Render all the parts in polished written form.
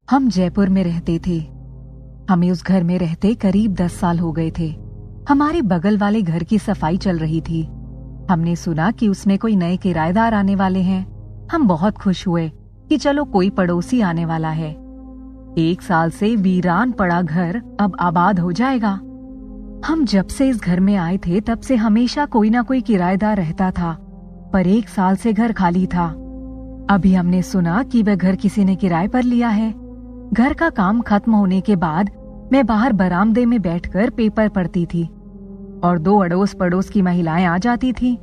हम जयपुर में रहते थे। हमें उस घर में रहते करीब 10 साल हो गए थे। हमारे बगल वाले घर की सफाई चल रही थी। हमने सुना कि उसमें कोई नए किराएदार आने वाले हैं। हम बहुत खुश हुए कि चलो कोई पड़ोसी आने वाला है। 1 साल से वीरान पड़ा घर अब आबाद हो जाएगा। हम जब से इस घर में आए थे तब से हमेशा कोई ना कोई किराएदार रहता था, पर 1 साल से घर खाली था। अभी हमने सुना कि वह घर किसी ने किराए पर लिया है। घर का काम खत्म होने के बाद मैं बाहर बरामदे में बैठकर पेपर पढ़ती थी और 2 अड़ोस पड़ोस की महिलाएं आ जाती थी।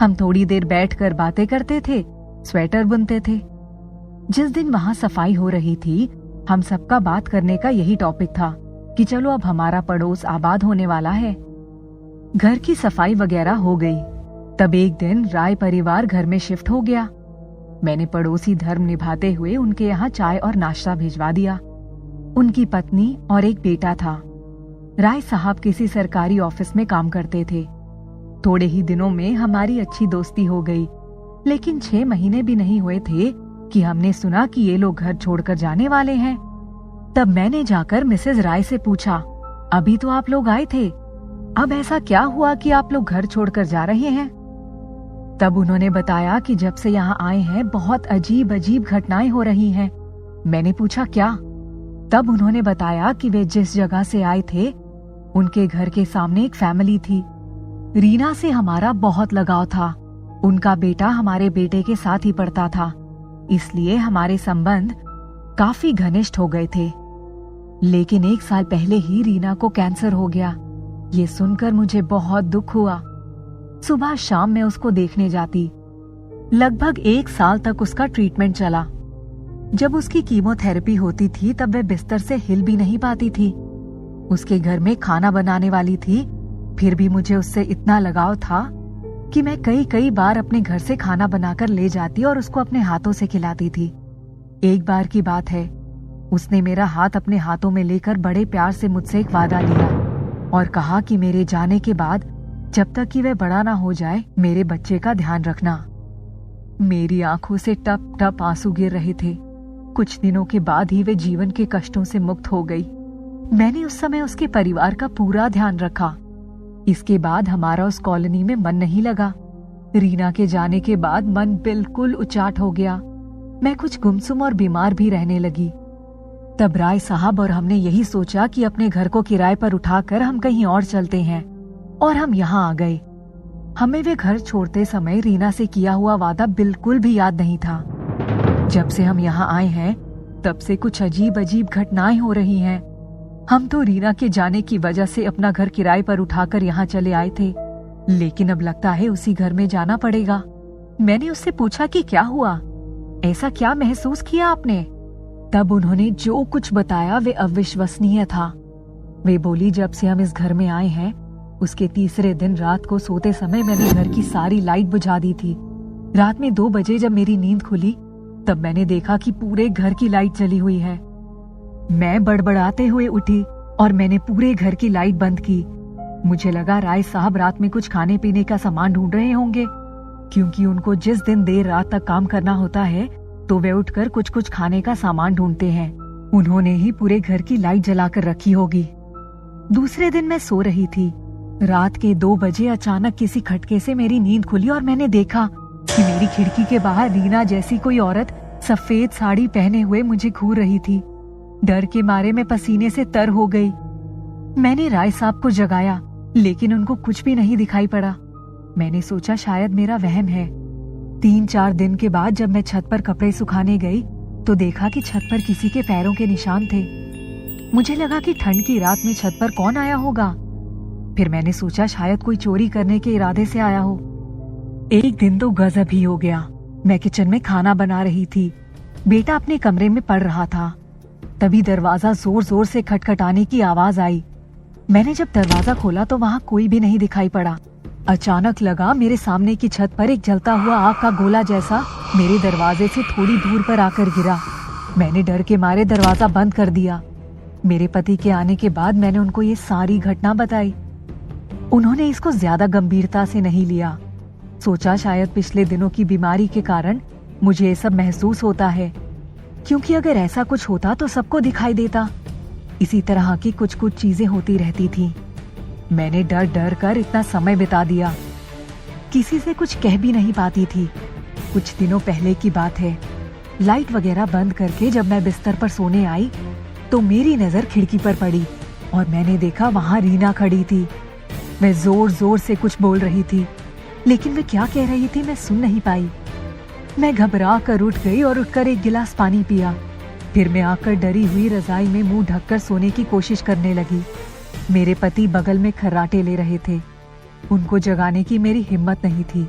हम थोड़ी देर बैठकर बातें करते थे, स्वेटर बुनते थे। जिस दिन वहां सफाई हो रही थी, हम सबका बात करने का यही टॉपिक था कि चलो अब हमारा पड़ोस आबाद होने वाला है। घर की सफाई वगैरह हो गई। तब एक दिन राय परिवार घर में शिफ्ट हो गया। मैंने पड़ोसी धर्म निभाते हुए उनके यहाँ चाय और नाश्ता भिजवा दिया। उनकी पत्नी और एक बेटा था। राय साहब किसी सरकारी ऑफिस में काम करते थे। थोड़े ही दिनों में हमारी अच्छी दोस्ती हो गई, लेकिन 6 महीने भी नहीं हुए थे कि हमने सुना कि ये लोग घर छोड़कर जाने वाले हैं। तब मैंने जाकर मिसेज राय से पूछा, अभी तो आप लोग आए थे, अब ऐसा क्या हुआ कि आप लोग घर छोड़कर जा रहे हैं? तब उन्होंने बताया कि जब से यहाँ आए हैं बहुत अजीब अजीब घटनाएं हो रही हैं। मैंने पूछा क्या? तब उन्होंने बताया कि वे जिस जगह से आए थे उनके घर के सामने एक फैमिली थी। रीना से हमारा बहुत लगाव था। उनका बेटा हमारे बेटे के साथ ही पढ़ता था, इसलिए हमारे संबंध काफी घनिष्ठ हो गए थे। लेकिन 1 साल पहले ही रीना को कैंसर हो गया। ये सुनकर मुझे बहुत दुख हुआ। सुबह शाम मैं उसको देखने जाती। लगभग 1 साल तक उसका ट्रीटमेंट चला। जब उसकी कीमोथेरेपी होती थी तब वह बिस्तर से हिल भी नहीं पाती थी। उसके घर में खाना बनाने वाली थी, फिर भी मुझे उससे इतना लगाव था कि मैं कई बार अपने घर से खाना बनाकर ले जाती और उसको अपने हाथों से खिलाती थी। एक बार की बात है, उसने मेरा हाथ अपने हाथों में लेकर बड़े प्यार से मुझसे एक वादा लिया और कहा कि मेरे जाने के बाद जब तक कि वह बड़ा ना हो जाए मेरे बच्चे का ध्यान रखना। मेरी आंखों से टप टप आंसू गिर रहे थे। कुछ दिनों के बाद ही वे जीवन के कष्टों से मुक्त हो गई। मैंने उस समय उसके परिवार का पूरा ध्यान रखा। इसके बाद हमारा उस कॉलोनी में मन नहीं लगा। रीना के जाने के बाद मन बिल्कुल उचाट हो गया। मैं कुछ गुमसुम और बीमार भी रहने लगी। तब राय साहब और हमने यही सोचा कि अपने घर को किराए पर उठाकर हम कहीं और चलते हैं, और हम यहाँ आ गए। हमें वे घर छोड़ते समय रीना से किया हुआ वादा बिल्कुल भी याद नहीं था। जब से हम यहाँ आए हैं तब से कुछ अजीब अजीब घटनाएं हो रही हैं। हम तो रीना के जाने की वजह से अपना घर किराए पर उठाकर यहाँ चले आए थे, लेकिन अब लगता है उसी घर में जाना पड़ेगा। मैंने उससे पूछा कि क्या हुआ, ऐसा क्या महसूस किया आपने? तब उन्होंने जो कुछ बताया वे अविश्वसनीय था। वे बोली, जब से हम इस घर में आए हैं उसके तीसरे दिन रात को सोते समय मैंने घर की सारी लाइट बुझा दी थी। रात में 2 बजे जब मेरी नींद खुली तब मैंने देखा कि पूरे घर की लाइट जली हुई है। मैं बड़बड़ाते हुए उठी और मैंने पूरे घर की लाइट बंद की। मुझे लगा राय साहब रात में कुछ खाने पीने का सामान ढूंढ रहे होंगे, क्योंकि उनको जिस दिन देर रात तक काम करना होता है तो वे उठकर कुछ कुछ खाने का सामान ढूंढते हैं। उन्होंने ही पूरे घर की लाइट जलाकर रखी होगी। दूसरे दिन मैं सो रही थी। रात के 2 बजे अचानक किसी खटके से मेरी नींद खुली और मैंने देखा कि मेरी खिड़की के बाहर रीना जैसी कोई औरत सफेद साड़ी पहने हुए मुझे घूर रही थी। डर के मारे मैं पसीने से तर हो गई। मैंने राय साहब को जगाया, लेकिन उनको कुछ भी नहीं दिखाई पड़ा। मैंने सोचा शायद मेरा वहम है। 3-4 दिन के बाद जब मैं छत पर कपड़े सुखाने गई तो देखा कि छत पर किसी के पैरों के निशान थे। मुझे लगा कि ठंड की रात में छत पर कौन आया होगा। फिर मैंने सोचा शायद कोई चोरी करने के इरादे से आया हो। एक दिन तो गजब ही हो गया। मैं किचन में खाना बना रही थी, बेटा अपने कमरे में पढ़ रहा था। तभी दरवाजा जोर जोर से खटखटाने की आवाज आई। मैंने जब दरवाजा खोला तो वहाँ कोई भी नहीं दिखाई पड़ा। अचानक लगा मेरे सामने की छत पर एक जलता हुआ आग का गोला जैसा मेरे दरवाजे से थोड़ी दूर पर आकर गिरा। मैंने डर के मारे दरवाजा बंद कर दिया। मेरे पति के आने के बाद मैंने उनको ये सारी घटना बताई। उन्होंने इसको ज्यादा गंभीरता से नहीं लिया। सोचा शायद पिछले दिनों की बीमारी के कारण मुझे ये सब महसूस होता है। क्योंकि अगर ऐसा कुछ होता तो सबको दिखाई देता। इसी तरह की कुछ कुछ चीजें होती रहती थी। मैंने डर डर कर इतना समय बिता दिया, किसी से कुछ कह भी नहीं पाती थी। कुछ दिनों पहले की बात है, लाइट वगैरह बंद करके जब मैं बिस्तर पर सोने आई तो मेरी नजर खिड़की पर पड़ी और मैंने देखा वहां रीना खड़ी थी। मैं जोर जोर से कुछ बोल रही थी, लेकिन वे क्या कह रही थी मैं सुन नहीं पाई। मैं घबरा कर उठ गई और उठकर एक गिलास पानी पिया। फिर मैं आकर डरी हुई रजाई में मुंह ढककर सोने की कोशिश करने लगी। मेरे पति बगल में खर्राटे ले रहे थे। उनको जगाने की मेरी हिम्मत नहीं थी।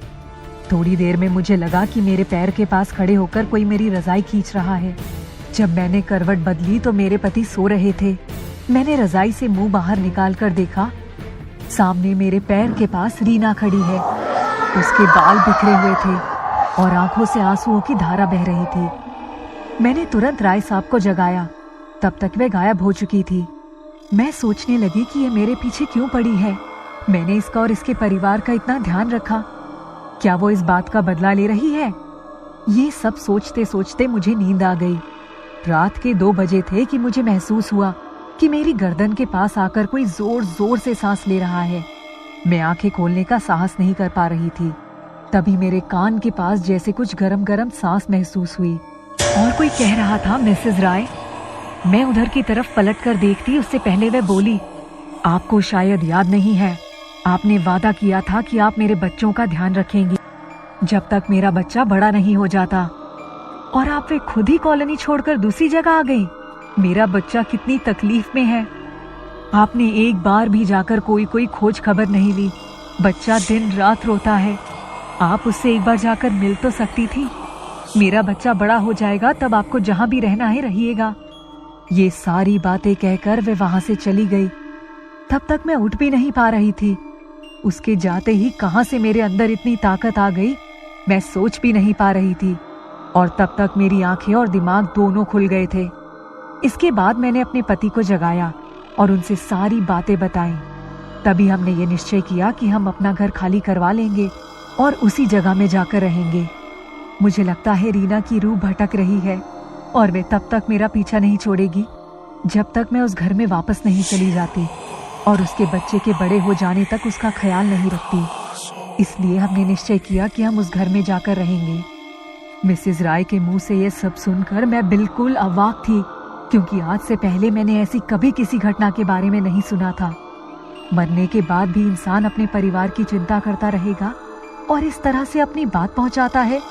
थोड़ी देर में मुझे लगा कि मेरे पैर के पास खड़े होकर कोई मेरी रजाई खींच रहा है। जब मैंने करवट बदली तो मेरे पति सो रहे थे। मैंने रजाई से मुंह बाहर निकाल कर देखा, सामने मेरे पैर के पास रीना खड़ी है। उसके बाल बिखरे हुए थे और आंखों से आंसुओं की धारा बह रही थी। मैंने तुरंत राय साहब को जगाया, तब तक वे गायब हो चुकी थी। मैं सोचने लगी कि ये मेरे पीछे क्यों पड़ी है। मैंने इसका और इसके परिवार का इतना ध्यान रखा, क्या वो इस बात का बदला ले रही है? ये सब सोचते सोचते मुझे नींद आ गई। रात के 2 बजे थे कि मुझे महसूस हुआ कि मेरी गर्दन के पास आकर कोई जोर जोर से सांस ले रहा है। मैं आंखें खोलने का साहस नहीं कर पा रही थी। तभी मेरे कान के पास जैसे कुछ गरम गरम सांस महसूस हुई और कोई कह रहा था, मिसेस राय। मैं उधर की तरफ पलट कर देखती, उससे पहले वह बोली, आपको शायद याद नहीं है, आपने वादा किया था कि आप मेरे बच्चों का ध्यान रखेंगी जब तक मेरा बच्चा बड़ा नहीं हो जाता, और आप वे खुद ही कॉलोनी छोड़कर दूसरी जगह आ गई। मेरा बच्चा कितनी तकलीफ में है। आपने एक बार भी जाकर कोई खोज खबर नहीं ली। बच्चा दिन रात रोता है। आप उससे एक बार जाकर मिल तो सकती थी। मेरा बच्चा बड़ा हो जाएगा, तब आपको जहां भी रहना है रहिएगा। ये सारी बातें कहकर वे वहां से चली गई। तब तक मैं उठ भी नहीं पा रही थी। उसके जाते ही कहां से मेरे अंदर इतनी ताकत आ गई, मैं सोच भी नहीं पा रही थी। और तब तक मेरी आंखें और दिमाग दोनों खुल गए थे। इसके बाद मैंने अपने पति को जगाया और उनसे सारी बातें बताईं। तभी हमने ये निश्चय किया कि हम अपना घर खाली करवा लेंगे और उसी जगह में जाकर रहेंगे। मुझे लगता है रीना की रूह भटक रही है और वे तब तक मेरा पीछा नहीं छोड़ेगी जब तक मैं उस घर में वापस नहीं चली जाती और उसके बच्चे के बड़े हो जाने तक उसका ख्याल नहीं रखती। इसलिए हमने निश्चय किया कि हम उस घर में जाकर रहेंगे। मिसेस राय के मुंह से यह सब सुनकर मैं बिल्कुल अवाक थी, क्योंकि आज से पहले मैंने ऐसी कभी किसी घटना के बारे में नहीं सुना था। मरने के बाद भी इंसान अपने परिवार की चिंता करता रहेगा और इस तरह से अपनी बात पहुंचाता है,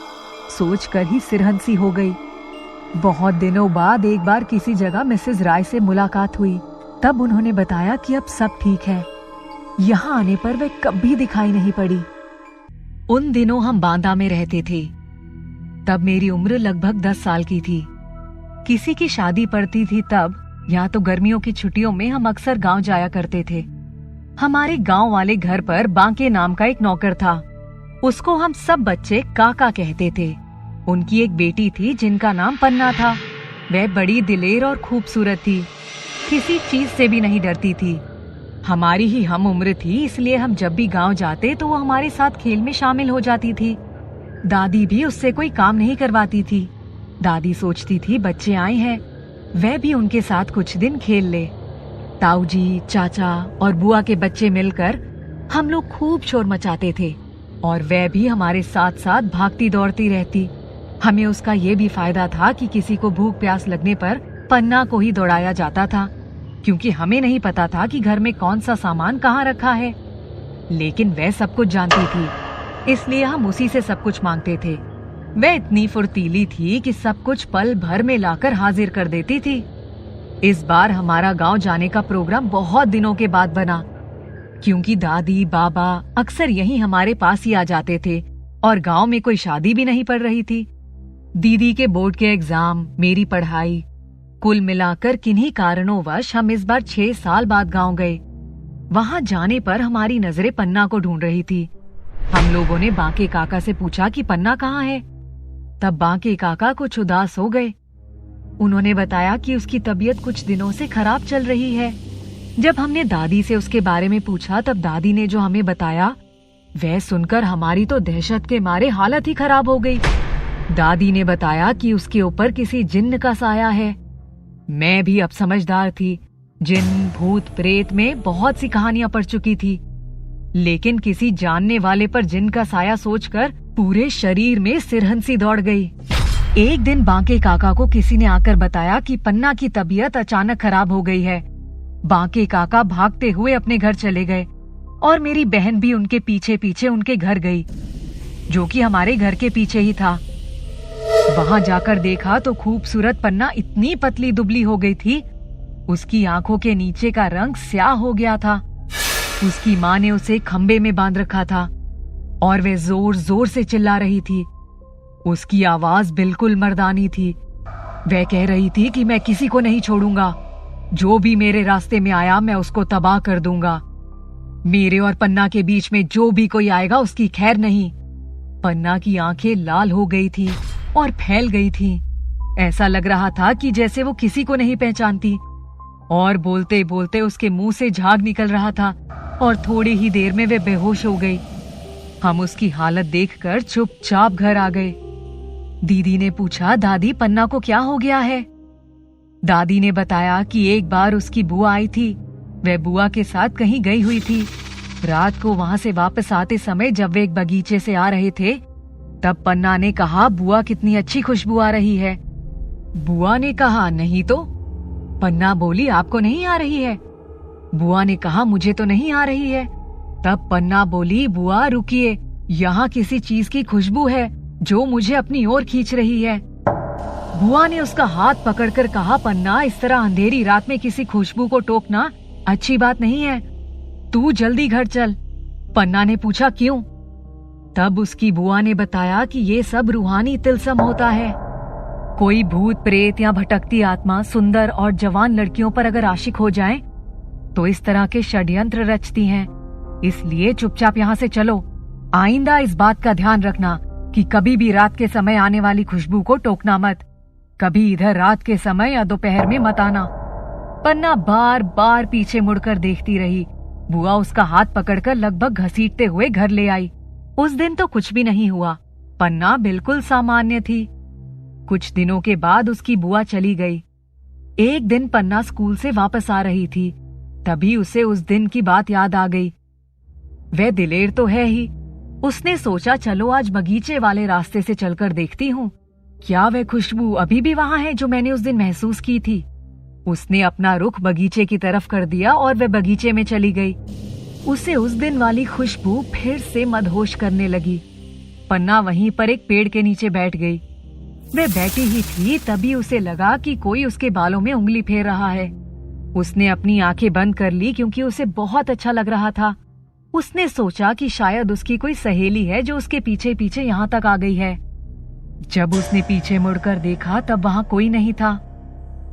सोचकर ही सिरहंसी हो गई। बहुत दिनों बाद एक बार किसी जगह मिसेस राय से मुलाकात हुई। तब उन्होंने बताया कि अब सब ठीक है। यहाँ आने पर वे कभी दिखाई नहीं पड़ी। उन दिनों हम बांदा में रहते थे। तब मेरी उम्र लगभग 10 साल की थी। किसी की शादी पड़ती थी तब। यहाँ तो गर्मियों की छुट्टियों में हम अक्सर गांव जाया करते थे। हमारे गांव वाले घर पर बांके नाम का एक नौकर था। उसको हम सब बच्चे काका कहते थे। उनकी एक बेटी थी जिनका नाम पन्ना था। वह बड़ी दिलेर और खूबसूरत थी, किसी चीज से भी नहीं डरती थी। हमारी ही हम उम्र थी, इसलिए हम जब भी गांव जाते तो वो हमारे साथ खेल में शामिल हो जाती थी। दादी भी उससे कोई काम नहीं करवाती थी। दादी सोचती थी बच्चे आए हैं, वह भी उनके साथ कुछ दिन खेल ले। ताऊ जी, चाचा और बुआ के बच्चे मिलकर हम लोग खूब शोर मचाते थे और वह भी हमारे साथ साथ भागती दौड़ती रहती। हमें उसका ये भी फायदा था कि किसी को भूख प्यास लगने पर पन्ना को ही दौड़ाया जाता था, क्योंकि हमें नहीं पता था कि घर में कौन सा सामान कहाँ रखा है। लेकिन वह सब कुछ जानती थी, इसलिए हम उसी से सब कुछ मांगते थे। वह इतनी फुर्तीली थी कि सब कुछ पल भर में लाकर हाजिर कर देती थी। इस बार हमारा गांव जाने का प्रोग्राम बहुत दिनों के बाद बना, क्योंकि दादी बाबा अक्सर यहीं हमारे पास ही आ जाते थे और गांव में कोई शादी भी नहीं पड़ रही थी। दीदी के बोर्ड के एग्जाम, मेरी पढ़ाई, कुल मिलाकर किन्हीं कारणोंवश हम इस बार 6 साल बाद गांव गए। वहां जाने पर हमारी नजरें पन्ना को ढूंढ रही थी। हम लोगों ने बांके काका से पूछा कि पन्ना कहाँ है। तब बांके काका कुछ उदास हो गए। उन्होंने बताया कि उसकी तबीयत कुछ दिनों से खराब चल रही है। जब हमने दादी से उसके बारे में पूछा तब दादी ने जो हमें बताया वह सुनकर हमारी तो दहशत के मारे हालत ही खराब हो गई। दादी ने बताया कि उसके ऊपर किसी जिन्न का साया है। मैं भी अब समझदार थी। जिन्न, भूत, प्रेत में बहुत सी कहानियां पढ़ चुकी थी, लेकिन किसी जानने वाले पर जिन्न का साया सोचकर पूरे शरीर में सिरहंसी दौड़ गई। एक दिन बांके काका को किसी ने आकर बताया कि पन्ना की तबीयत अचानक खराब हो गई है। बांके काका भागते हुए अपने घर चले गए और मेरी बहन भी उनके पीछे पीछे उनके घर गई, जो कि हमारे घर के पीछे ही था। वहां जाकर देखा तो खूबसूरत पन्ना इतनी पतली दुबली हो गई थी, उसकी आंखों के नीचे का रंग स्याह हो गया था। उसकी माँ ने उसे खंबे में बांध रखा था और वह जोर जोर से चिल्ला रही थी। उसकी आवाज बिल्कुल मर्दानी थी। वह कह रही थी कि मैं किसी को नहीं छोड़ूंगा, जो भी मेरे रास्ते में आया मैं उसको तबाह कर दूंगा। मेरे और पन्ना के बीच में जो भी कोई आएगा उसकी खैर नहीं। पन्ना की आंखें लाल हो गई थी और फैल गई थी। ऐसा लग रहा था कि जैसे वो किसी को नहीं पहचानती, और बोलते बोलते उसके मुंह से झाग निकल रहा था और थोड़ी ही देर में वे बेहोश हो गई। हम उसकी हालत देखकर चुपचाप घर आ गए। दीदी ने पूछा, दादी पन्ना को क्या हो गया है? दादी ने बताया कि एक बार उसकी बुआ आई थी। वह बुआ के साथ कहीं गई हुई थी। रात को वहां से वापस आते समय जब वे एक बगीचे से आ रहे थे, तब पन्ना ने कहा, बुआ कितनी अच्छी खुशबू आ रही है। बुआ ने कहा, नहीं तो। पन्ना बोली, आपको नहीं आ रही है? बुआ ने कहा, मुझे तो नहीं आ रही है। तब पन्ना बोली, बुआ रुकिए, यहाँ किसी चीज की खुशबू है जो मुझे अपनी ओर खींच रही है। बुआ ने उसका हाथ पकड़कर कहा, पन्ना इस तरह अंधेरी रात में किसी खुशबू को टोकना अच्छी बात नहीं है, तू जल्दी घर चल। पन्ना ने पूछा, क्यों? तब उसकी बुआ ने बताया कि ये सब रूहानी तिलस्म होता है। कोई भूत प्रेत या भटकती आत्मा सुंदर और जवान लड़कियों पर अगर आशिक हो जाए तो इस तरह के षड्यंत्र रचती हैं। इसलिए चुपचाप यहाँ से चलो। आइंदा इस बात का ध्यान रखना कि कभी भी रात के समय आने वाली खुशबू को टोकना मत। कभी इधर रात के समय या दोपहर में मत आना। पन्ना बार बार पीछे मुड़कर देखती रही। बुआ उसका हाथ पकड़कर लगभग घसीटते हुए घर ले आई। उस दिन तो कुछ भी नहीं हुआ। पन्ना बिल्कुल सामान्य थी। कुछ दिनों के बाद उसकी बुआ चली गई। एक दिन पन्ना स्कूल से वापस आ रही थी, तभी उसे उस दिन की बात याद आ गई। वह दिलेर तो है ही। उसने सोचा, चलो आज बगीचे वाले रास्ते से चलकर देखती हूँ, क्या वह खुशबू अभी भी वहां है जो मैंने उस दिन महसूस की थी। उसने अपना रुख बगीचे की तरफ कर दिया और वह बगीचे में चली गई। उसे उस दिन वाली खुशबू फिर से मदहोश करने लगी। पन्ना वहीं पर एक पेड़ के नीचे बैठ गई। वह बैठी ही थी, तभी उसे लगा कि कोई उसके बालों में उंगली फेर रहा है। उसने अपनी आंखें बंद कर ली क्योंकि उसे बहुत अच्छा लग रहा था। उसने सोचा कि शायद उसकी कोई सहेली है जो उसके पीछे पीछे यहाँ तक आ गई है। जब उसने पीछे मुड़कर देखा तब वहां कोई नहीं था।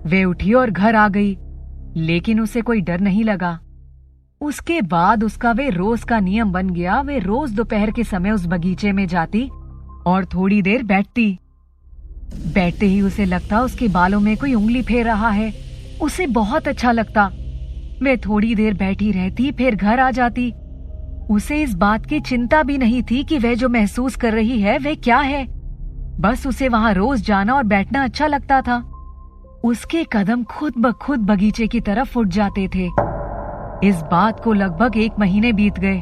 वह उठी और घर आ गई, लेकिन उसे कोई डर नहीं लगा। उसके बाद उसका वे रोज का नियम बन गया। वे रोज दोपहर के समय उस बगीचे में जाती और थोड़ी देर बैठती। बैठते ही उसे लगता उसके बालों में कोई उंगली फेर रहा है। उसे बहुत अच्छा लगता। वह थोड़ी देर बैठी रहती, फिर घर आ जाती। उसे इस बात की चिंता भी नहीं थी कि वह जो महसूस कर रही है वह क्या है। बस उसे वहां रोज जाना और बैठना अच्छा लगता था। उसके कदम खुद ब खुद बगीचे की तरफ उठ जाते थे। इस बात को लगभग 1 महीने बीत गए।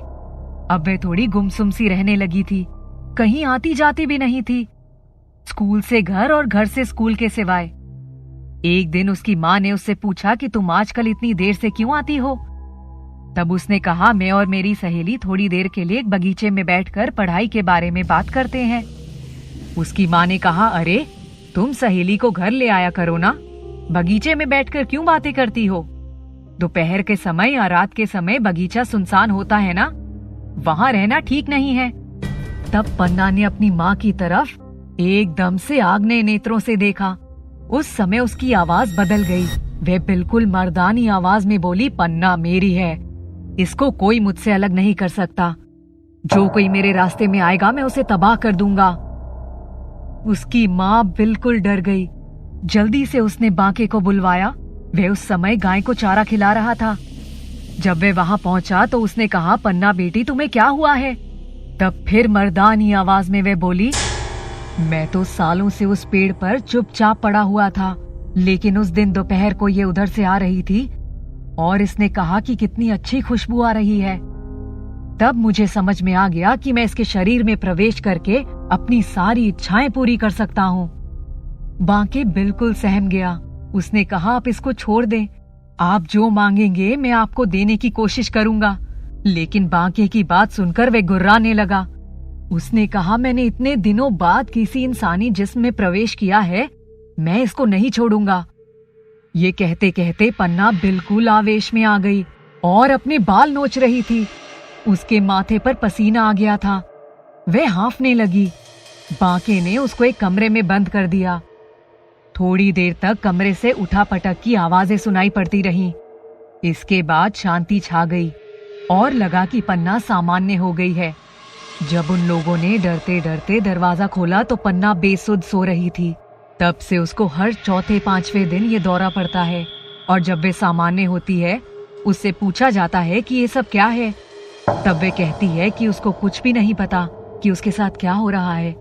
अब वह थोड़ी गुमसुम सी रहने लगी थी। कहीं आती जाती भी नहीं थी, स्कूल से घर और घर से स्कूल के सिवाय। एक दिन उसकी माँ ने उससे पूछा कि तुम आजकल इतनी देर से क्यों आती हो? तब उसने कहा, मैं और मेरी सहेली थोड़ी देर के लिए एक बगीचे में बैठकर पढ़ाई के बारे में बात करते हैं। उसकी माँ ने कहा, अरे तुम सहेली को घर ले आया करो ना, बगीचे में बैठकर क्यों बातें करती हो? दोपहर के समय या रात के समय बगीचा सुनसान होता है ना, वहां रहना ठीक नहीं है। तब पन्ना ने अपनी माँ की तरफ एकदम से आग्नेय नेत्रों से देखा। उस समय उसकी आवाज बदल गई। वह बिल्कुल मर्दानी आवाज में बोली, पन्ना मेरी है, इसको कोई मुझसे अलग नहीं कर सकता। जो कोई मेरे रास्ते में आएगा मैं उसे तबाह कर दूंगा। उसकी माँ बिल्कुल डर गई। जल्दी से उसने बांके को बुलवाया। वह उस समय गाय को चारा खिला रहा था। जब वह वहां पहुंचा तो उसने कहा, पन्ना बेटी तुम्हें क्या हुआ है? तब फिर मर्दानी आवाज में वह बोली, मैं तो सालों से उस पेड़ पर चुपचाप पड़ा हुआ था, लेकिन उस दिन दोपहर को ये उधर से आ रही थी और इसने कहा कि कितनी अच्छी खुशबू आ रही है। तब मुझे समझ में आ गया कि मैं इसके शरीर में प्रवेश करके अपनी सारी इच्छाएं पूरी कर सकता हूँ। बांके बिल्कुल सहम गया। उसने कहा, आप इसको छोड़ दें, आप जो मांगेंगे मैं आपको देने की कोशिश करूंगा। लेकिन बांके की बात सुनकर वे गुर्राने लगा। उसने कहा, मैंने इतने दिनों बाद किसी इंसानी जिस्म में प्रवेश किया है, मैं इसको नहीं छोड़ूंगा। ये कहते कहते पन्ना बिल्कुल आवेश में आ गई और अपने बाल नोच रही थी। उसके माथे पर पसीना आ गया था। वह हांफने लगी। बांके ने उसको एक कमरे में बंद कर दिया। थोड़ी देर तक कमरे से उठा पटक की आवाजें सुनाई पड़ती रहीं। इसके बाद शांति छा गई और लगा कि पन्ना सामान्य हो गई है। जब उन लोगों ने डरते डरते दरवाजा खोला तो पन्ना बेसुध सो रही थी। तब से उसको हर चौथे पांचवें दिन ये दौरा पड़ता है और जब वे सामान्य होती है, उससे पूछा जाता है कि ये सब क्या है। तब वे कहती है कि उसको कुछ भी नहीं पता कि उसके साथ क्या हो रहा है।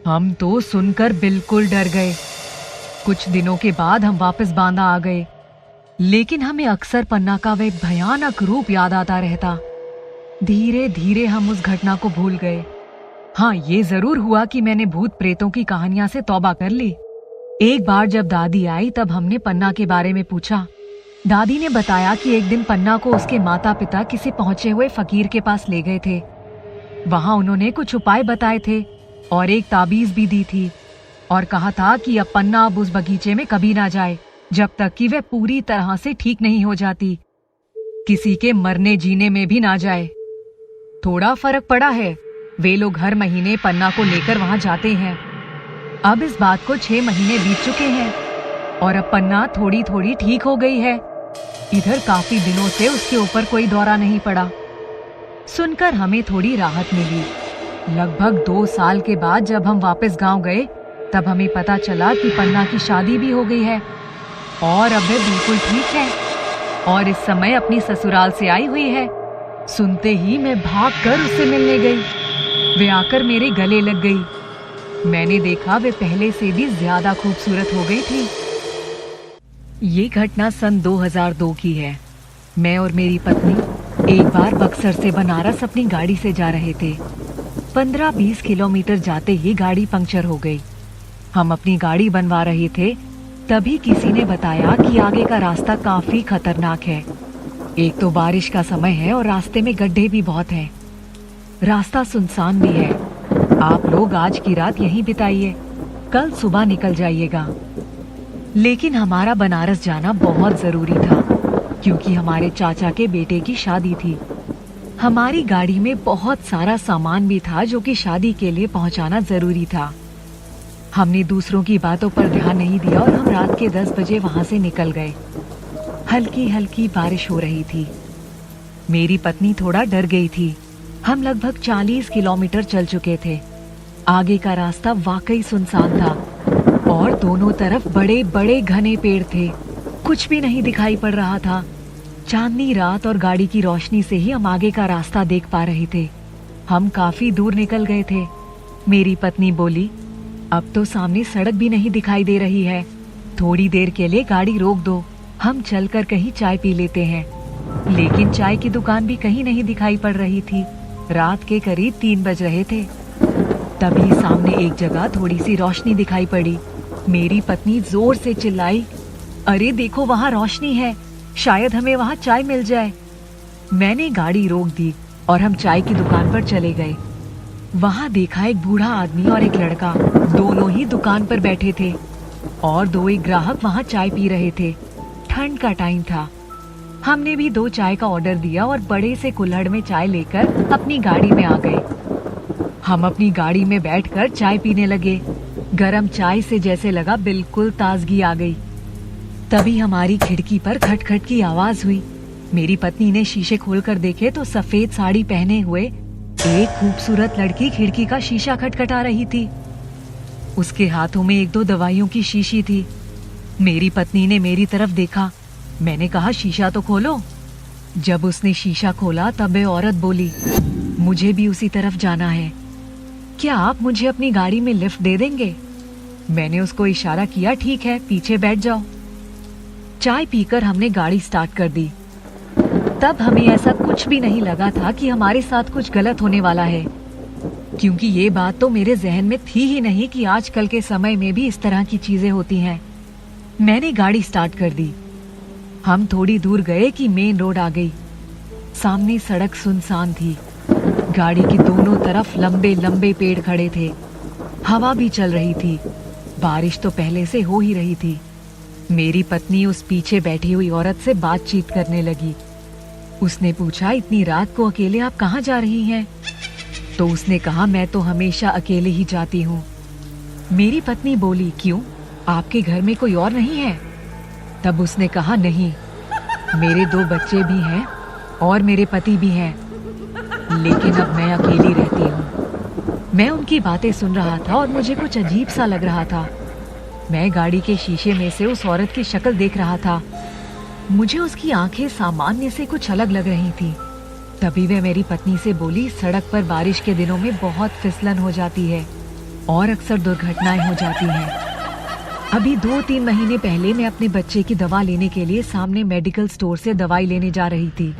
हम तो सुनकर बिल्कुल डर गए। कुछ दिनों के बाद हम वापस बांदा आ गए, लेकिन हमें अक्सर पन्ना का वह भयानक रूप याद आता रहता। धीरे धीरे हम उस घटना को भूल गए। हाँ, ये जरूर हुआ कि मैंने भूत प्रेतों की कहानियां से तौबा कर ली। एक बार जब दादी आई तब हमने पन्ना के बारे में पूछा। दादी ने बताया कि एक दिन पन्ना को उसके माता पिता किसी पहुंचे हुए फकीर के पास ले गए थे। वहां उन्होंने कुछ उपाय बताए थे और एक ताबीज भी दी थी और कहा था कि अब पन्ना अब उस बगीचे में कभी ना जाए जब तक कि वह पूरी तरह से ठीक नहीं हो जाती। किसी के मरने जीने में भी ना जाए। थोड़ा फर्क पड़ा है। वे लोग हर महीने पन्ना को लेकर वहां जाते हैं। अब इस बात को 6 महीने बीत चुके हैं और अब पन्ना थोड़ी थोड़ी ठीक हो गई है। इधर काफी दिनों से उसके ऊपर कोई दौरा नहीं पड़ा। सुनकर हमें थोड़ी राहत मिली। लगभग 2 साल के बाद जब हम वापस गांव गए तब हमें पता चला कि पन्ना की शादी भी हो गई है और अब वह बिल्कुल ठीक है और इस समय अपनी ससुराल से आई हुई है। सुनते ही मैं भागकर उससे मिलने गई। वे आकर मेरे गले लग गई। मैंने देखा वे पहले से भी ज्यादा खूबसूरत हो गई थी। ये घटना सन 2002 की है। मैं और मेरी पत्नी एक बार बक्सर से बनारस अपनी गाड़ी से जा रहे थे। 15-20 किलोमीटर जाते ही गाड़ी पंक्चर हो गई। हम अपनी गाड़ी बनवा रहे थे, तभी किसी ने बताया कि आगे का रास्ता काफी खतरनाक है। एक तो बारिश का समय है और रास्ते में गड्ढे भी बहुत हैं। रास्ता सुनसान भी है। आप लोग आज की रात यहीं बिताइए, कल सुबह निकल जाइएगा। लेकिन हमारा बनारस जाना बहुत जरूरी था क्योंकि हमारे चाचा के बेटे की शादी थी। हमारी गाड़ी में बहुत सारा सामान भी था जो कि शादी के लिए पहुंचाना जरूरी था। हमने दूसरों की बातों पर ध्यान नहीं दिया और हम रात के 10 बजे वहां से निकल गए। हल्की हल्की बारिश हो रही थी। मेरी पत्नी थोड़ा डर गई थी। हम लगभग 40 किलोमीटर चल चुके थे। आगे का रास्ता वाकई सुनसान था और दोनों तरफ बड़े बड़े घने पेड़ थे। कुछ भी नहीं दिखाई पड़ रहा था। चांदनी रात और गाड़ी की रोशनी से ही हम आगे का रास्ता देख पा रहे थे। हम काफी दूर निकल गए थे। मेरी पत्नी बोली, अब तो सामने सड़क भी नहीं दिखाई दे रही है। थोड़ी देर के लिए गाड़ी रोक दो, हम चलकर कहीं चाय पी लेते हैं। लेकिन चाय की दुकान भी कहीं नहीं दिखाई पड़ रही थी। रात के करीब 3 बज रहे थे। तभी सामने एक जगह थोड़ी सी रोशनी दिखाई पड़ी। मेरी पत्नी जोर से चिल्लाई, अरे देखो वहाँ रोशनी है, शायद हमें वहाँ चाय मिल जाए। मैंने गाड़ी रोक दी और हम चाय की दुकान पर चले गए। वहाँ देखा एक बूढ़ा आदमी और एक लड़का दोनों ही दुकान पर बैठे थे और 2 एक ग्राहक वहाँ चाय पी रहे थे। ठंड का टाइम था। हमने भी 2 चाय का ऑर्डर दिया और बड़े से कुल्हड़ में चाय लेकर अपनी गाड़ी में आ गए। हम अपनी गाड़ी में बैठकर चाय पीने लगे। गरम चाय से जैसे लगा बिल्कुल ताजगी आ गई। तभी हमारी खिड़की पर खटखट की आवाज हुई। मेरी पत्नी ने शीशे खोलकर देखे तो सफेद साड़ी पहने हुए एक खूबसूरत लड़की खिड़की का शीशा खटखटा रही थी। उसके हाथों में 1-2 दवाइयों की शीशी थी। मेरी पत्नी ने मेरी तरफ देखा। मैंने कहा, शीशा तो खोलो। जब उसने शीशा खोला तब वह औरत बोली, मुझे भी उसी तरफ जाना है। क्या आप मुझे अपनी गाड़ी में लिफ्ट दे देंगे? मैंने उसको इशारा किया, ठीक है, पीछे बैठ जाओ। चाय पीकर हमने गाड़ी स्टार्ट कर दी। तब हमें ऐसा कुछ भी नहीं लगा था कि हमारे साथ कुछ गलत होने वाला है, क्योंकि ये बात तो मेरे जहन में थी ही नहीं कि आजकल के समय में भी इस तरह की चीजें होती हैं। मैंने गाड़ी स्टार्ट कर दी। हम थोड़ी दूर गए कि मेन रोड आ गई। सामने सड़क सुनसान थी। गाड़ी के दोनों तरफ लंबे लंबे पेड़ खड़े थे। हवा भी चल रही थी। बारिश तो पहले से हो ही रही थी। मेरी पत्नी उस पीछे बैठी हुई औरत से बातचीत करने लगी। उसने पूछा, इतनी रात को अकेले आप कहाँ जा रही हैं? तो उसने कहा, मैं तो हमेशा अकेले ही जाती हूँ। मेरी पत्नी बोली, क्यों, आपके घर में कोई और नहीं है? तब उसने कहा, नहीं, मेरे 2 बच्चे भी हैं और मेरे पति भी हैं, लेकिन अब मैं अकेली रहती हूँ। मैं उनकी बातें सुन रहा था और मुझे कुछ अजीब सा लग रहा था। मैं गाड़ी के शीशे में से उस औरत की शक्ल देख रहा था। मुझे उसकी आंखें सामान्य से कुछ अलग लग रही थी। तभी वह मेरी पत्नी से बोली, सड़क पर बारिश के दिनों में बहुत फिसलन हो जाती है और अक्सर दुर्घटनाएं हो जाती हैं। अभी 2-3 महीने पहले मैं अपने बच्चे की दवा लेने के लिए सामने मेडिकल स्टोर से दवाई लेने जा रही थी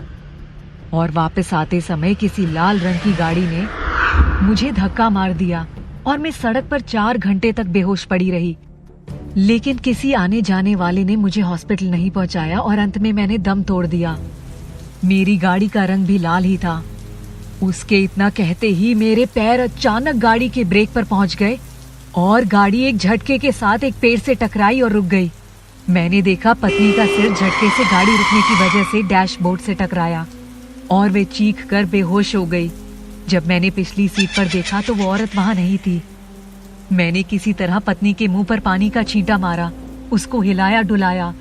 और वापस आते समय किसी लाल रंग की गाड़ी ने मुझे धक्का मार दिया और मैं सड़क पर 4 घंटे तक बेहोश पड़ी रही। लेकिन किसी आने जाने वाले ने मुझे हॉस्पिटल नहीं पहुंचाया और अंत में मैंने दम तोड़ दिया। मेरी गाड़ी का रंग भी लाल ही था। उसके इतना कहते ही मेरे पैर अचानक गाड़ी के ब्रेक पर पहुंच गए और गाड़ी एक झटके के साथ एक पेड़ से टकराई और रुक गई। मैंने देखा पत्नी का सिर झटके से गाड़ी रुकने की वजह से डैशबोर्ड से टकराया और वे चीख कर बेहोश हो गई। जब मैंने पिछली सीट पर देखा तो वो औरत वहां नहीं थी। मैंने किसी तरह पत्नी के मुंह पर पानी का छींटा मारा, उसको हिलाया डुलाया।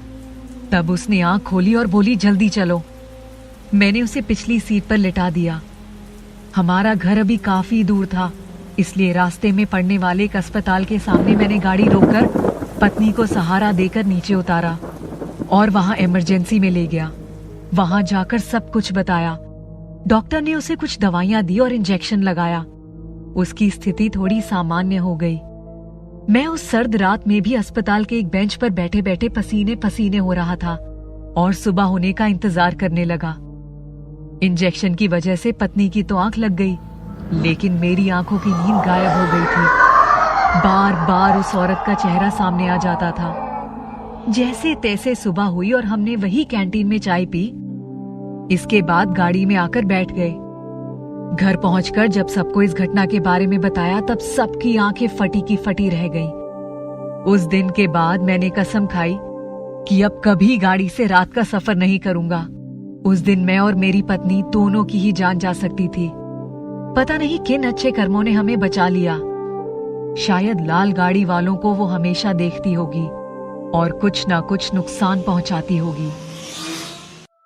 तब उसने आंख खोली और बोली, जल्दी चलो। मैंने उसे पिछली सीट पर लिटा दिया। हमारा घर अभी काफी दूर था, इसलिए रास्ते में पड़ने वाले एक अस्पताल के सामने मैंने गाड़ी रोककर पत्नी को सहारा देकर नीचे उतारा और वहां इमरजेंसी में ले गया। वहां जाकर सब कुछ बताया। डॉक्टर ने उसे कुछ दवाइयां दी और इंजेक्शन लगाया। उसकी स्थिति थोड़ी सामान्य हो गई। मैं उस सर्द रात में भी अस्पताल के एक बेंच पर बैठे बैठे पसीने पसीने हो रहा था और सुबह होने का इंतजार करने लगा। इंजेक्शन की वजह से पत्नी की तो आंख लग गई, लेकिन मेरी आंखों की नींद गायब हो गई थी। बार बार उस औरत का चेहरा सामने आ जाता था। जैसे तैसे सुबह हुई और हमने वही कैंटीन में चाय पी। इसके बाद गाड़ी में आकर बैठ गए। घर पहुंचकर जब सबको इस घटना के बारे में बताया तब सबकी आंखें फटी की फटी रह गईं। उस दिन के बाद मैंने कसम खाई कि अब कभी गाड़ी से रात का सफर नहीं करूंगा। उस दिन मैं और मेरी पत्नी दोनों की ही जान जा सकती थी। पता नहीं किन अच्छे कर्मों ने हमें बचा लिया। शायद लाल गाड़ी वालों को वो हमेशा देखती होगी और कुछ ना कुछ नुकसान पहुंचाती होगी।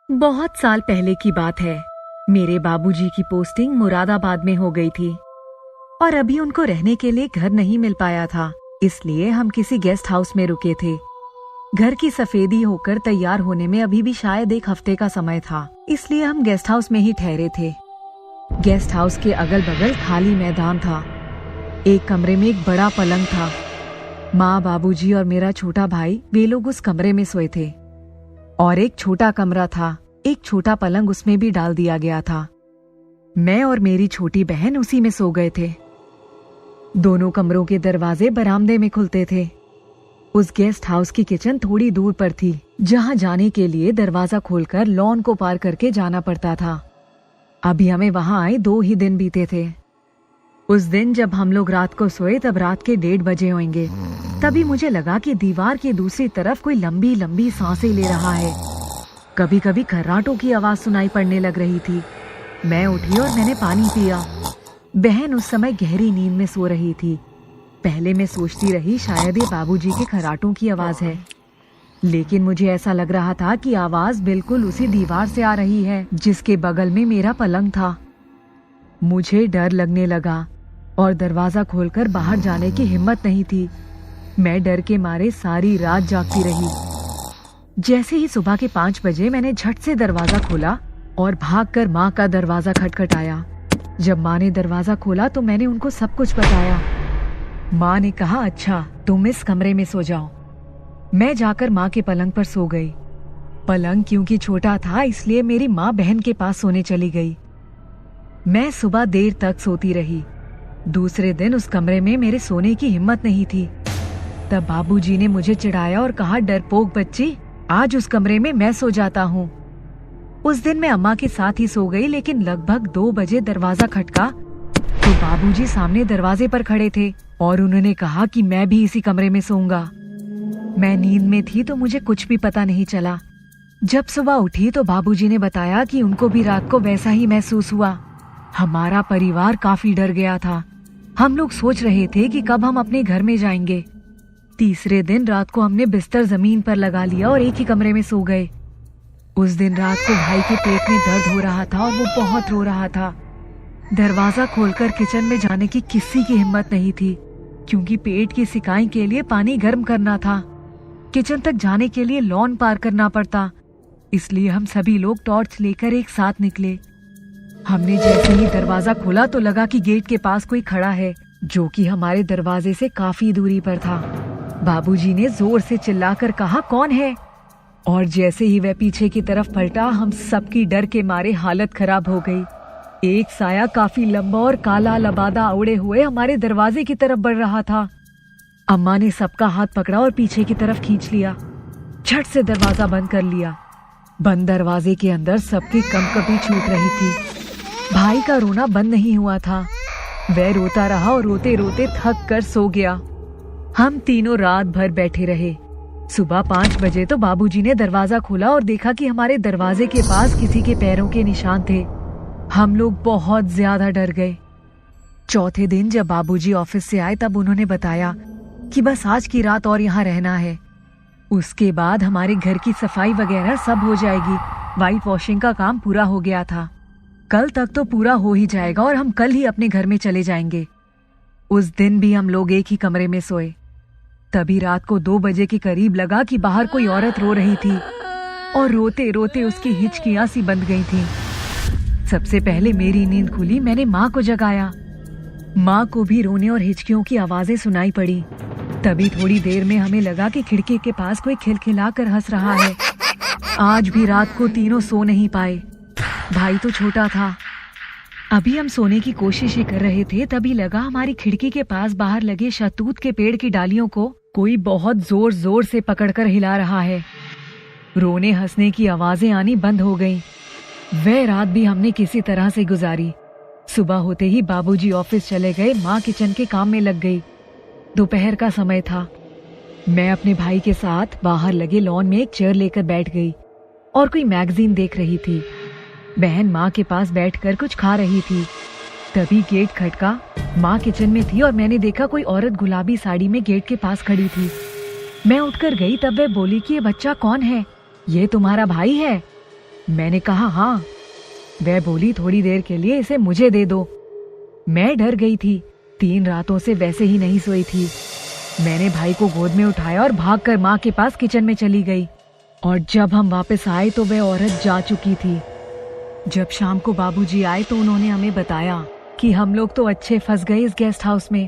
बहुत साल पहले की बात है। मेरे बाबूजी की पोस्टिंग मुरादाबाद में हो गई थी और अभी उनको रहने के लिए घर नहीं मिल पाया था, इसलिए हम किसी गेस्ट हाउस में रुके थे। घर की सफेदी होकर तैयार होने में अभी भी शायद 1 हफ्ते का समय था, इसलिए हम गेस्ट हाउस में ही ठहरे थे। गेस्ट हाउस के अगल बगल खाली मैदान था। एक कमरे में एक बड़ा पलंग था। माँ, बाबूजी और मेरा छोटा भाई, वे लोग उस कमरे में सोए थे। और एक छोटा कमरा था, एक छोटा पलंग उसमें भी डाल दिया गया था। मैं और मेरी छोटी बहन उसी में सो गए थे। दोनों कमरों के दरवाजे बरामदे में खुलते थे। उस गेस्ट हाउस की किचन थोड़ी दूर पर थी, जहां जाने के लिए दरवाजा खोलकर लॉन को पार करके जाना पड़ता था। अभी हमें वहां आए 2 ही दिन बीते थे। उस दिन जब हम लोग रात को सोए तब रात के 1:30 बजे होंगे। तभी मुझे लगा कि दीवार की दूसरी तरफ कोई लंबी लंबी सांसें ले रहा है। कभी कभी खर्राटों की आवाज सुनाई पड़ने लग रही थी। मैं उठी और मैंने पानी पिया। बहन उस समय गहरी नींद में सो रही थी। पहले मैं सोचती रही शायद ये बाबूजी के खर्राटों की आवाज है, लेकिन मुझे ऐसा लग रहा था कि आवाज बिल्कुल उसी दीवार से आ रही है जिसके बगल में मेरा पलंग था। मुझे डर लगने लगा और दरवाजा खोलकर बाहर जाने की हिम्मत नहीं थी। मैं डर के मारे सारी रात जागती रही। जैसे ही सुबह के 5 बजे मैंने झट से दरवाजा खोला और भागकर माँ का दरवाजा खटखटाया। जब माँ ने दरवाजा खोला तो मैंने उनको सब कुछ बताया। माँ ने कहा, अच्छा तुम इस कमरे में सो जाओ। मैं जाकर माँ के पलंग पर सो गई। पलंग क्योंकि छोटा था इसलिए मेरी माँ बहन के पास सोने चली गई। मैं सुबह देर तक सोती रही। दूसरे दिन उस कमरे में मेरे सोने की हिम्मत नहीं थी। तब बाबूजी ने मुझे चिढ़ाया और कहा, डरपोक बच्ची, आज उस कमरे में मैं सो जाता हूँ। उस दिन मैं अम्मा के साथ ही सो गई, लेकिन लगभग 2 बजे दरवाजा खटका तो बाबूजी सामने दरवाजे पर खड़े थे और उन्होंने कहा कि मैं भी इसी कमरे में सोऊंगा। मैं नींद में थी तो मुझे कुछ भी पता नहीं चला। जब सुबह उठी तो बाबूजी ने बताया कि उनको भी रात को वैसा ही महसूस हुआ। हमारा परिवार काफी डर गया था। हम लोग सोच रहे थे कि कब हम अपने घर में जाएंगे। तीसरे दिन रात को हमने बिस्तर जमीन पर लगा लिया और एक ही कमरे में सो गए। उस दिन रात को भाई के पेट में दर्द हो रहा था और वो बहुत रो रहा था। दरवाजा खोलकर किचन में जाने की किसी की हिम्मत नहीं थी, क्योंकि पेट की सिकाई के लिए पानी गर्म करना था। किचन तक जाने के लिए लॉन पार करना पड़ता, इसलिए हम सभी लोग टॉर्च लेकर एक साथ निकले। हमने जैसे ही दरवाजा खोला तो लगा कि गेट के पास कोई खड़ा है, जो कि हमारे दरवाजे से काफी दूरी पर था। बाबूजी ने जोर से चिल्लाकर कहा, कौन है? और जैसे ही वह पीछे की तरफ पलटा, हम सबकी डर के मारे हालत खराब हो गई। एक साया काफी लंबा और काला लबादा ओढ़े हुए हमारे दरवाजे की तरफ बढ़ रहा था। अम्मा ने सबका हाथ पकड़ा और पीछे की तरफ खींच लिया। झट से दरवाजा बंद कर लिया। बंद दरवाजे के अंदर सबकी कंपकपी छूट रही थी। भाई का रोना बंद नहीं हुआ था। वह रोता रहा और रोते रोते थक कर सो गया। हम तीनों रात भर बैठे रहे। सुबह 5 बजे तो बाबूजी ने दरवाजा खोला और देखा कि हमारे दरवाजे के पास किसी के पैरों के निशान थे। हम लोग बहुत ज्यादा डर गए। चौथे दिन जब बाबूजी ऑफिस से आए तब उन्होंने बताया कि बस आज की रात और यहाँ रहना है। उसके बाद हमारे घर की सफाई वगैरह सब हो जाएगी। व्हाइट वॉशिंग का काम पूरा हो गया था। कल तक तो पूरा हो ही जाएगा और हम कल ही अपने घर में चले जाएंगे। उस दिन भी हम लोग एक ही कमरे में सोए। तभी रात को 2 बजे के करीब लगा कि बाहर कोई औरत रो रही थी और रोते रोते उसकी हिचकियां सी बंद गई थी। सबसे पहले मेरी नींद खुली। मैंने माँ को जगाया। माँ को भी रोने और हिचकियों की आवाजें सुनाई पड़ी। तभी थोड़ी देर में हमें लगा कि खिड़की के पास कोई खिलखिलाकर हंस रहा है। आज भी रात को तीनों सो नहीं पाए। भाई तो छोटा था। अभी हम सोने की कोशिश ही कर रहे थे, तभी लगा हमारी खिड़की के पास बाहर लगे शहतूत के पेड़ की डालियों को कोई बहुत जोर जोर से पकड़कर हिला रहा है। रोने हंसने की आवाजें आनी बंद हो गईं। वह रात भी हमने किसी तरह से गुजारी। सुबह होते ही बाबूजी ऑफिस चले गए। माँ किचन के काम में लग गई। दोपहर का समय था। मैं अपने भाई के साथ बाहर लगे लॉन में एक चेयर लेकर बैठ गई और कोई मैगजीन देख रही थी। बहन माँ के पास बैठकर कुछ खा रही थी। तभी गेट खटका। माँ किचन में थी और मैंने देखा कोई औरत गुलाबी साड़ी में गेट के पास खड़ी थी। मैं उठकर गई तब वह बोली कि ये बच्चा कौन है? ये तुम्हारा भाई है? मैंने कहा हाँ। वह बोली, थोड़ी देर के लिए इसे मुझे दे दो। मैं डर गई थी। 3 रातों से वैसे ही नहीं सोई थी। मैंने भाई को गोद में उठाया और भागकर माँ के पास किचन में चली गई। और जब हम वापस आए तो वह औरत जा चुकी थी। जब शाम को बाबूजी आए तो उन्होंने हमें बताया कि हम लोग तो अच्छे फंस गए इस गेस्ट हाउस में।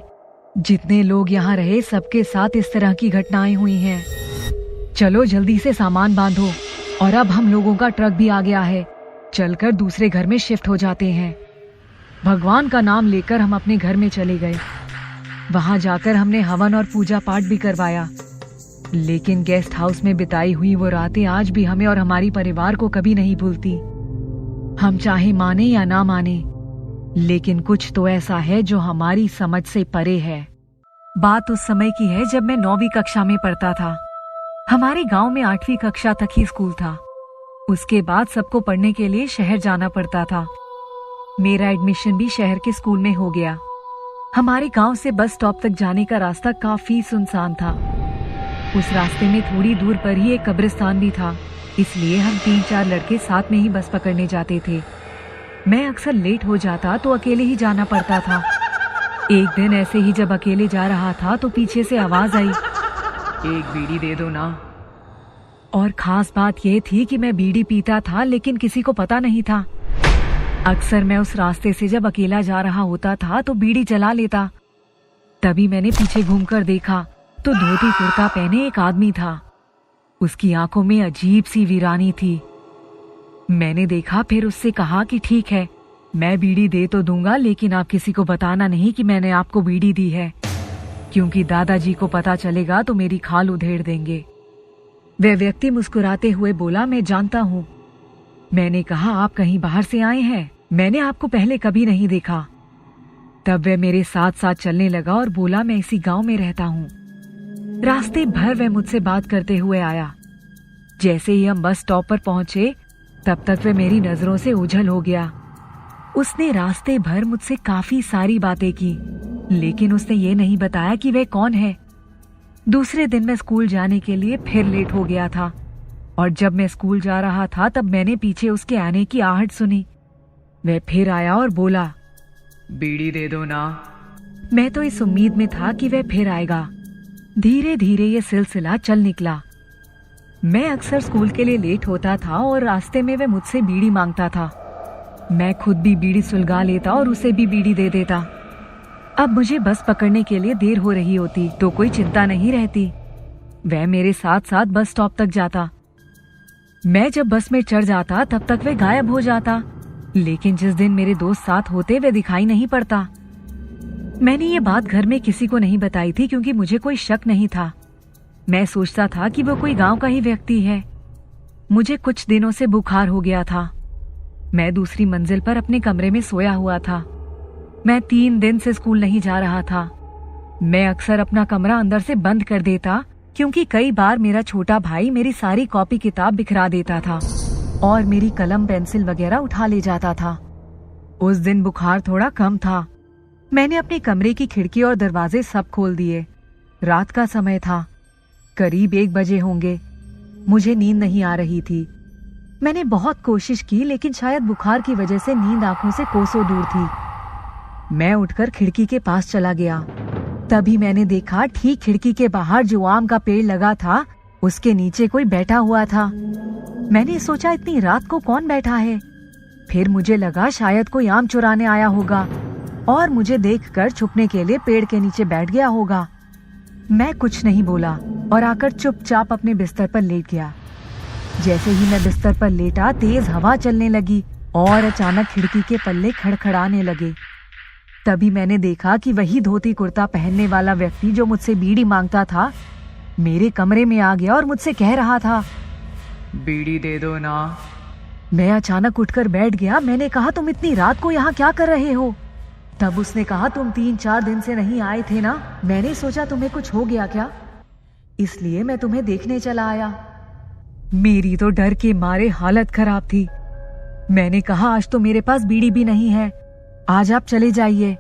जितने लोग यहाँ रहे सबके साथ इस तरह की घटनाएं हुई हैं। चलो जल्दी से सामान बांधो, और अब हम लोगों का ट्रक भी आ गया है। चलकर दूसरे घर में शिफ्ट हो जाते हैं। भगवान का नाम लेकर हम अपने घर में चले गए। वहां जाकर हमने हवन और पूजा पाठ भी करवाया। लेकिन गेस्ट हाउस में बिताई हुई वो रातें आज भी हमें और हमारी परिवार को कभी नहीं भूलती। हम चाहे माने या ना माने, लेकिन कुछ तो ऐसा है जो हमारी समझ से परे है। बात उस समय की है जब मैं 9वीं कक्षा में पढ़ता था। हमारे गांव में 8वीं कक्षा तक ही स्कूल था। उसके बाद सबको पढ़ने के लिए शहर जाना पड़ता था। मेरा एडमिशन भी शहर के स्कूल में हो गया। हमारे गांव से बस स्टॉप तक जाने का रास्ता काफी सुनसान था। उस रास्ते में थोड़ी दूर पर ही एक कब्रिस्तान भी था, इसलिए हम 3-4 लड़के साथ में ही बस पकड़ने जाते थे। मैं अक्सर लेट हो जाता तो अकेले ही जाना पड़ता था। एक दिन ऐसे ही जब अकेले जा रहा था तो पीछे से आवाज आई, एक बीड़ी दे दो ना। और खास बात यह थी कि मैं बीड़ी पीता था लेकिन किसी को पता नहीं था। अक्सर मैं उस रास्ते से जब अकेला जा रहा होता था तो बीड़ी जला लेता। तभी मैंने पीछे घूमकर देखा तो धोती कुर्ता पहने एक आदमी था। उसकी आंखों में अजीब सी वीरानी थी। मैंने देखा, फिर उससे कहा कि ठीक है, मैं बीड़ी दे तो दूंगा, लेकिन आप किसी को बताना नहीं कि मैंने आपको बीड़ी दी है, क्योंकि दादाजी को पता चलेगा तो मेरी खाल उधेड़ देंगे। वह व्यक्ति मुस्कुराते हुए बोला, मैं जानता हूँ। मैंने कहा, आप कहीं बाहर से आए हैं? मैंने आपको पहले कभी नहीं देखा। तब वह मेरे साथ साथ चलने लगा और बोला, मैं इसी गांव में रहता हूँ। रास्ते भर वह मुझसे बात करते हुए आया। जैसे ही हम बस स्टॉप पर पहुंचे तब तक वह मेरी नजरों से ओझल हो गया। उसने रास्ते भर मुझसे काफी सारी बातें की, लेकिन उसने ये नहीं बताया कि वह कौन है। दूसरे दिन मैं स्कूल जाने के लिए फिर लेट हो गया था, और जब मैं स्कूल जा रहा था तब मैंने पीछे उसके आने की आहट सुनी। वह फिर आया और बोला, बीड़ी दे दो ना। मैं तो इस उम्मीद में था कि वह फिर आएगा। धीरे धीरे ये सिलसिला चल निकला। मैं अक्सर स्कूल के लिए लेट होता था और रास्ते में वह मुझसे बीड़ी मांगता था। मैं खुद भी बीड़ी सुलगा लेता और उसे भी बीड़ी दे देता। अब मुझे बस पकड़ने के लिए देर हो रही होती तो कोई चिंता नहीं रहती। वह मेरे साथ साथ बस स्टॉप तक जाता। मैं जब बस में चढ़ जाता तब तक वह गायब हो जाता, लेकिन जिस दिन मेरे दोस्त साथ होते वह दिखाई नहीं पड़ता। मैंने ये बात घर में किसी को नहीं बताई थी, क्योंकि मुझे कोई शक नहीं था। मैं सोचता था कि वो कोई गांव का ही व्यक्ति है। मुझे कुछ दिनों से बुखार हो गया था। मैं दूसरी मंजिल पर अपने कमरे में सोया हुआ था। मैं 3 दिन से स्कूल नहीं जा रहा था। मैं अक्सर अपना कमरा अंदर से बंद कर देता, क्योंकि कई बार मेरा छोटा भाई मेरी सारी कॉपी किताब बिखरा देता था और मेरी कलम पेंसिल वगैरह उठा ले जाता था। उस दिन बुखार थोड़ा कम था। मैंने अपने कमरे की खिड़की और दरवाजे सब खोल दिए। रात का समय था, करीब 1 बजे होंगे। मुझे नींद नहीं आ रही थी। मैंने बहुत कोशिश की, लेकिन शायद बुखार की वजह से नींद आंखों से कोसों दूर थी। मैं उठकर खिड़की के पास चला गया। तभी मैंने देखा, ठीक खिड़की के बाहर जो आम का पेड़ लगा था उसके नीचे कोई बैठा हुआ था। मैंने सोचा, इतनी रात को कौन बैठा है? फिर मुझे लगा शायद कोई आम चुराने आया होगा और मुझे देखकर छुपने के लिए पेड़ के नीचे बैठ गया होगा। मैं कुछ नहीं बोला और आकर चुपचाप अपने बिस्तर पर लेट गया। जैसे ही मैं बिस्तर पर लेटा, तेज हवा चलने लगी और अचानक खिड़की के पल्ले खड़खड़ाने लगे। तभी मैंने देखा कि वही धोती कुर्ता पहनने वाला व्यक्ति जो मुझसे बीड़ी मांगता था, मेरे कमरे में आ गया और मुझसे कह रहा था, बीड़ी दे दो ना। मैं अचानक उठकर बैठ गया। मैंने कहा, तुम इतनी रात को यहाँ क्या कर रहे हो? तब उसने कहा, तुम 3-4 दिन से नहीं आए थे ना, मैंने सोचा तुम्हें कुछ हो गया क्या, इसलिए मैं तुम्हें देखने चला आया। मेरी तो डर के मारे हालत खराब थी। मैंने कहा, आज तो मेरे पास बीड़ी भी नहीं है, आज आप चले जाइए।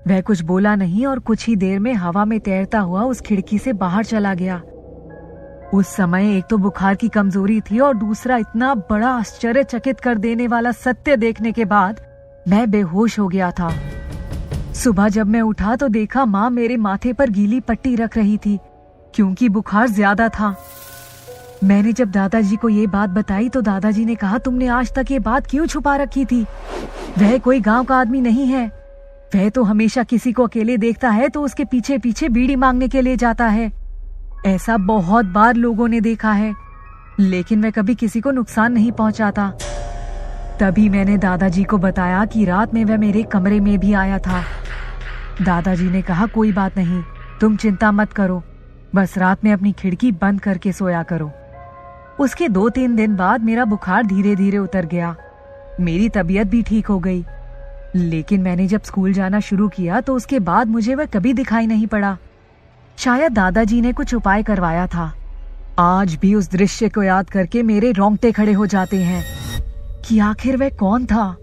वह कुछ बोला नहीं और कुछ ही देर में हवा में तैरता हुआ उस खिड़की से बाहर चला गया। उस समय एक तो बुखार की कमजोरी थी और दूसरा इतना बड़ा आश्चर्यचकित कर देने वाला सत्य देखने के बाद मैं बेहोश हो गया था। सुबह जब मैं उठा तो देखा माँ मेरे माथे पर गीली पट्टी रख रही थी, क्योंकि बुखार ज्यादा था। मैंने जब दादाजी को ये बात बताई तो दादाजी ने कहा, तुमने आज तक ये बात क्यों छुपा रखी थी? वह कोई गांव का आदमी नहीं है। वह तो हमेशा किसी को अकेले देखता है तो उसके पीछे पीछे बीड़ी मांगने के लिए जाता है। ऐसा बहुत बार लोगों ने देखा है, लेकिन मैं कभी किसी को नुकसान नहीं पहुंचाता। तभी मैंने दादाजी को बताया कि रात में वह मेरे कमरे में भी आया था। दादाजी ने कहा, कोई बात नहीं, तुम चिंता मत करो, बस रात में अपनी खिड़की बंद करके सोया करो। उसके 2-3 दिन बाद मेरा बुखार धीरे धीरे उतर गया। मेरी तबीयत भी ठीक हो गई। लेकिन मैंने जब स्कूल जाना शुरू किया तो उसके बाद मुझे वह कभी दिखाई नहीं पड़ा। शायद दादाजी ने कुछ उपाय करवाया था। आज भी उस दृश्य को याद करके मेरे रोंगटे खड़े हो जाते हैं कि आखिर वह कौन था।